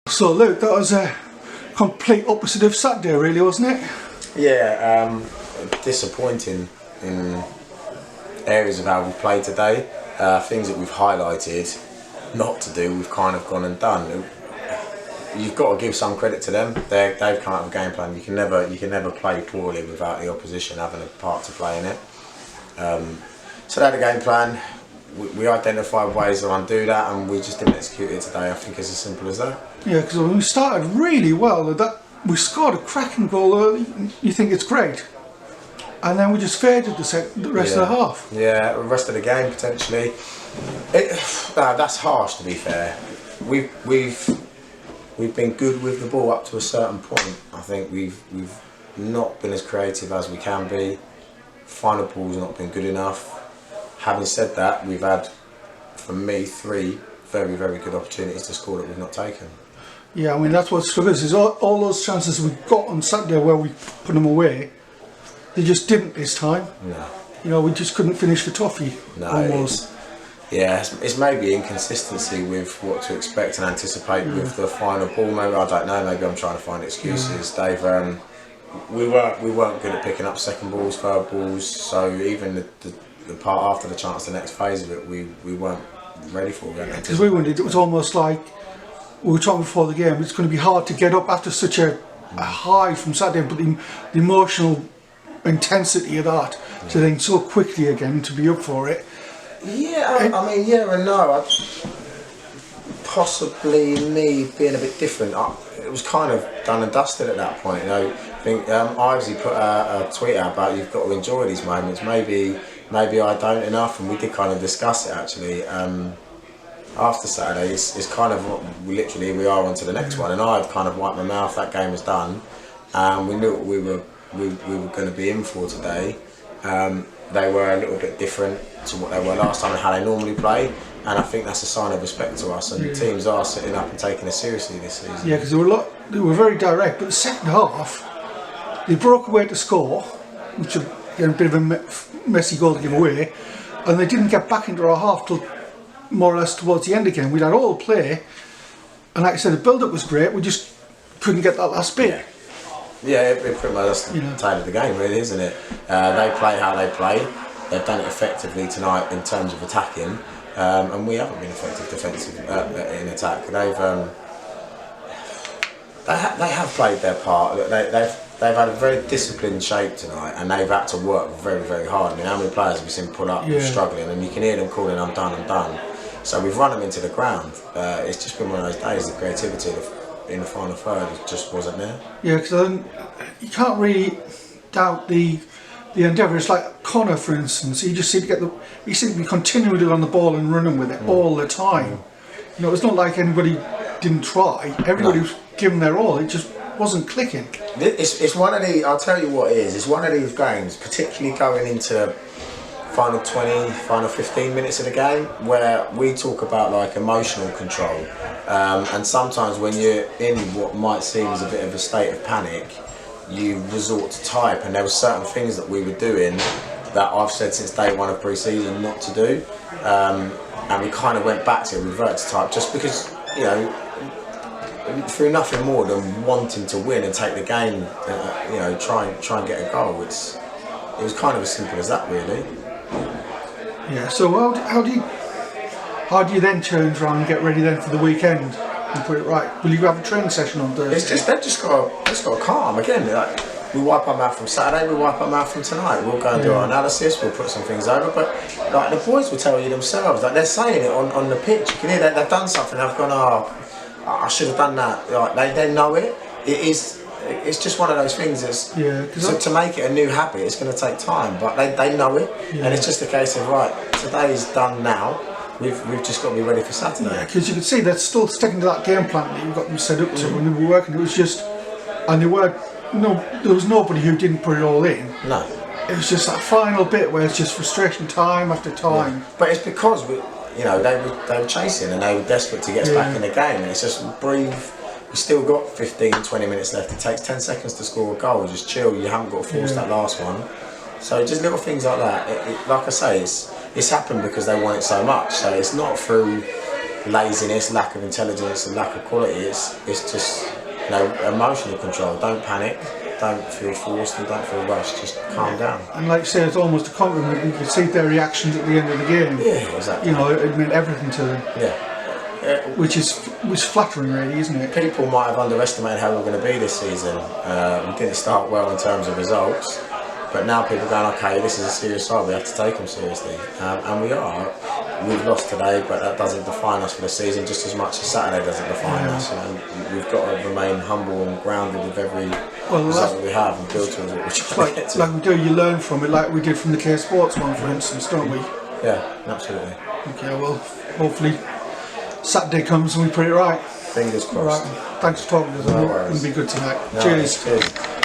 So Luke, that was a complete opposite of Saturday really, wasn't it? Yeah, disappointing in areas of how we played today. Things that we've highlighted not to do, we've kind of gone and done. You've got to give some credit to them. They've come up with a game plan. You can never play poorly without the opposition having a part to play in it. So they had a game plan. We identified ways to undo that, and we just didn't execute it today. I think it's as simple as that. Yeah, because we started really well. We scored a cracking goal early. You think it's great, and then we just faded the rest of the half. Yeah, the rest of the game potentially. That's harsh, to be fair. We've been good with the ball up to a certain point. I think we've not been as creative as we can be. Final ball's not been good enough. Having said that, we've had, for me, 3 very, very good opportunities to score that we've not taken. Yeah, I mean that's what struck us, is all those chances we got on Saturday where we put them away, they just didn't this time. No. You know, we just couldn't finish the toffee. No, almost. It's maybe inconsistency with what to expect and anticipate with the final ball. Maybe I don't know. Maybe I'm trying to find excuses. Dave, we weren't good at picking up second balls, third balls. So even the part after the chance, the next phase of it, we weren't ready for it. Because it was almost like we were talking before the game. It's going to be hard to get up after such a high from Saturday, but the emotional intensity of that to then so quickly again to be up for it. Yeah, I mean, yeah and no. Possibly me being a bit different. It was kind of done and dusted at that point. You know, I think Ivesley put a tweet out about you've got to enjoy these moments. Maybe I don't enough, and we did kind of discuss it actually. After Saturday, it's kind of we are on to the next one, and I'd kind of wiped my mouth. That game was done, and we knew what we were going to be in for today. They were a little bit different to what they were last time and how they normally play, and I think that's a sign of respect to us. And teams are sitting up and taking us seriously this season. Yeah, because they were very direct, but the second half they broke away to score, which was a bit of a messy goal to give away, and they didn't get back into our half till more or less towards the end again. We'd had all play, and like I said, the build-up was great. We just couldn't get that last bit. Yeah, it pretty much that's the tale of the game, really, isn't it? They play how they play. They've done it effectively tonight in terms of attacking, and we haven't been effective defensive in attack. They have played their part. They've had a very disciplined shape tonight, and they've had to work very, very hard. I mean, how many players have we seen pull up struggling, and you can hear them calling, "I'm done, I'm done." So we've run them into the ground. It's just been one of those days. The creativity in the final third just wasn't there. Yeah, because you can't really doubt the endeavour. It's like Connor, for instance. He just seemed to be continually on the ball and running with it all the time. You know, it's not like anybody didn't try. Everybody was giving their all. It just wasn't clicking. It's one of the. I'll tell you what it is. It's one of these games, particularly going into final 20, final 15 minutes of the game, where we talk about like emotional control, and sometimes when you're in what might seem as a bit of a state of panic, you resort to type, and there were certain things that we were doing that I've said since day one of pre-season not to do, and we kind of went back to revert to type just because, you know, through nothing more than wanting to win and take the game, you know, try and get a goal. It was kind of as simple as that, really. Yeah. So how do you then change around and get ready then for the weekend and put it right? Will you have a training session on Thursday? They've just got to calm again. Like, we wipe our mouth from Saturday, we wipe our mouth from tonight. We'll go and do our analysis. We'll put some things over, but like the boys will tell you themselves, like they're saying it on the pitch. You can hear that they've done something. They've gone, oh, I should have done that. Like they know it. It's just one of those things that's to make it a new habit, it's going to take time, but they know it, and it's just a case of, right, today's done now, we've just got to be ready for Saturday. Yeah, because you can see they're still sticking to that game plan that you've got them set up to when they were working. It was just, and there was nobody who didn't put it all in. No. It was just that final bit where it's just frustration time after time. Yeah. But it's because they were chasing and they were desperate to get us back in the game, and it's just breathe. We've still got 15, 20 minutes left. It takes 10 seconds to score a goal. Just chill. You haven't got to force that last one. So just little things like that. Like I say, it's happened because they want it so much. So it's not through laziness, lack of intelligence, and lack of quality. It's just, you know, emotional control. Don't panic. Don't feel forced and don't feel rushed. Just calm down. And like you say, it's almost a compliment. You could see their reactions at the end of the game. Yeah, exactly. You know, it meant everything to them. Yeah. Which was flattering, really, isn't it? People might have underestimated how we're going to be this season. We didn't start well in terms of results, but now people are going, okay, this is a serious side, we have to take them seriously. And we are. We've lost today, but that doesn't define us for the season just as much as Saturday doesn't define us. You know, we've got to remain humble and grounded with every result that we have and build towards it. We're trying to get to. Like we do, you learn from it, like we did from the K Sports one, for instance, don't we? Yeah, absolutely. Okay, well, hopefully Saturday comes and we put it right. Fingers crossed. Right. Thanks for talking to us. No worries. It'll be good tonight. No, Cheers. cheers.